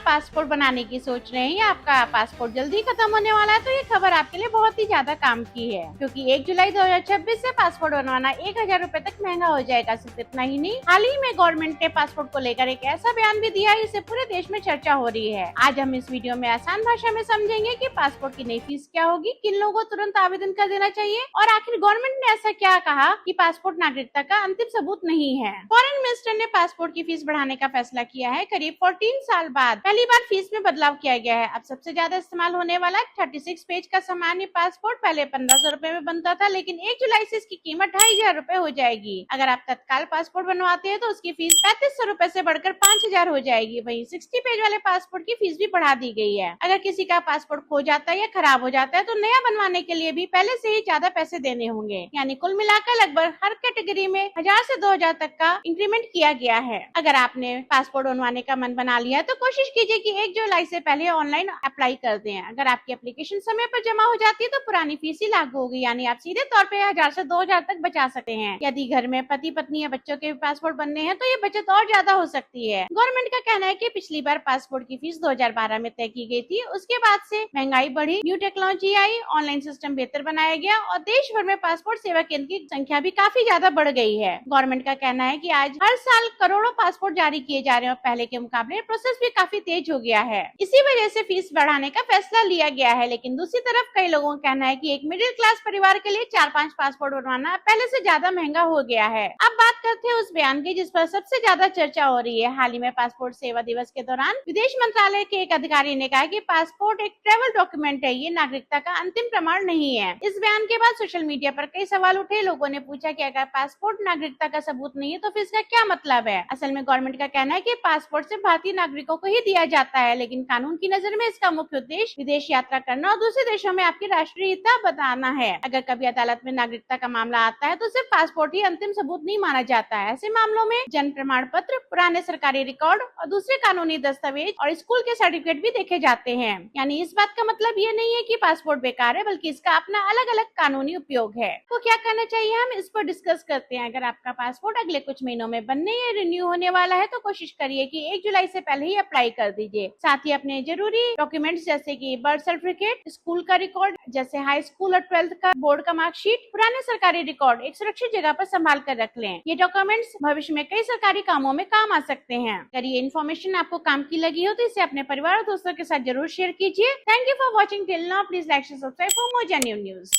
Passport बनाने की सोच रहे हैं या आपका पासपोर्ट जल्दी खत्म होने वाला है, तो ये खबर आपके लिए बहुत ही ज्यादा काम की है, क्योंकि 1 जुलाई 2026 से पासपोर्ट बनवाना 1000 रूपए तक महंगा हो जाएगा। सिर्फ इतना ही नहीं, हाल ही में गवर्नमेंट ने पासपोर्ट को लेकर एक ऐसा बयान भी दिया है, इससे पूरे देश में चर्चा हो रही है। आज हम इस वीडियो में आसान भाषा में समझेंगे कि पासपोर्ट की नई फीस क्या होगी, किन लोगों को तुरंत आवेदन कर देना चाहिए, और आखिर गवर्नमेंट ने ऐसा क्या कहा कि पासपोर्ट नागरिकता का अंतिम सबूत नहीं है। फॉरेन मिनिस्टर ने पासपोर्ट की फीस बढ़ाने का फैसला किया है। करीब 14 साल बाद पहली बार फीस में बदलाव किया गया है। अब सबसे ज्यादा इस्तेमाल होने वाला 36 पेज का सामान्य पासपोर्ट पहले 1500 रूपए में बनता था, लेकिन 1 जुलाई से इसकी कीमत 2500 रूपए हो जाएगी। अगर आप तत्काल पासपोर्ट बनवाते हैं तो उसकी फीस 3500 रूपए से बढ़कर 5000 हो जाएगी। वहीं 60 पेज वाले पासपोर्ट की फीस भी बढ़ा दी गई है। अगर किसी का पासपोर्ट खो जाता है या खराब हो जाता है तो नया बनवाने के लिए भी पहले से ही ज्यादा पैसे देने होंगे। यानी कुल मिलाकर लगभग हर कैटेगरी में 1000 से 2000 तक का इंक्रीमेंट किया गया है। अगर आपने पासपोर्ट बनवाने का मन बना लिया है तो कोशिश कीजिए कि 1 जुलाई से पहले ऑनलाइन अप्लाई कर दें। अगर आपकी एप्लीकेशन समय पर जमा हो जाती है तो पुरानी फीस ही लागू होगी, यानी आप सीधे तौर पे 1000 से 2000 तक बचा सकते हैं। यदि घर में पति पत्नी या बच्चों के पासपोर्ट बनने हैं तो ये बचत और ज्यादा हो सकती है। गवर्नमेंट का कहना है कि पिछली बार पासपोर्ट की फीस 2012 में तय की गई थी। उसके बाद से महंगाई बढ़ी, न्यू टेक्नोलॉजी आई, ऑनलाइन सिस्टम बेहतर बनाया गया और देश भर में पासपोर्ट सेवा केंद्र की संख्या भी काफी ज्यादा बढ़ गई है। गवर्नमेंट का कहना है कि आज हर साल करोड़ों पासपोर्ट जारी किए जा रहे हैं और पहले के मुकाबले प्रोसेस भी काफी तेज हो गया है। इसी वजह से फीस बढ़ाने का फैसला लिया गया है। लेकिन दूसरी तरफ कई लोगों का कहना है कि एक मिडिल क्लास परिवार के लिए 4-5 पासपोर्ट बनवाना पहले से ज्यादा महंगा हो गया है। अब बात करते हैं उस बयान की जिस पर सबसे ज्यादा चर्चा हो रही है। हाल ही में पासपोर्ट सेवा दिवस के दौरान विदेश मंत्रालय के एक अधिकारी ने कहा कि पासपोर्ट एक ट्रेवल डॉक्यूमेंट है, ये नागरिकता का अंतिम प्रमाण नहीं है। इस बयान के बाद सोशल मीडिया पर कई सवाल उठे। लोगों ने पूछा कि अगर पासपोर्ट नागरिकता का सबूत नहीं है तो फिर इसका क्या मतलब है। असल में गवर्नमेंट का कहना है कि पासपोर्ट सिर्फ भारतीय नागरिकों को ही दिया जाता है, लेकिन कानून की नजर में इसका मुख्य उद्देश्य विदेश यात्रा करना और दूसरे देशों में आपकी राष्ट्रीयता बताना है। अगर कभी अदालत में नागरिकता का मामला आता है तो सिर्फ पासपोर्ट ही अंतिम सबूत नहीं माना जाता है। ऐसे मामलों में जन्म प्रमाण पत्र, पुराने सरकारी रिकॉर्ड और दूसरे कानूनी दस्तावेज और स्कूल के सर्टिफिकेट भी देखे जाते हैं। यानी इस बात का मतलब ये नहीं है कि पासपोर्ट बेकार है, बल्कि इसका अपना अलग अलग कानूनी उपयोग है। तो क्या करना चाहिए, हम इस पर डिस्कस करते हैं। अगर आपका पासपोर्ट अगले कुछ महीनों में बनने या रिन्यू होने वाला है तो कोशिश करिए कि 1 जुलाई से पहले ही अप्लाई कर दीजिए। साथ ही अपने जरूरी डॉक्यूमेंट्स जैसे कि बर्थ सर्टिफिकेट, स्कूल का रिकॉर्ड जैसे हाई स्कूल और 12th का बोर्ड का मार्कशीट, पुराने सरकारी रिकॉर्ड एक सुरक्षित जगह पर संभाल कर रख लें। ये डॉक्यूमेंट्स भविष्य में कई सरकारी कामों में काम आ सकते हैं। अगर ये इन्फॉर्मेशन आपको काम की लगी हो तो इसे अपने परिवार और दोस्तों के साथ जरूर शेयर कीजिए। Thank you for watching till now. Please like, subscribe for more genuine news.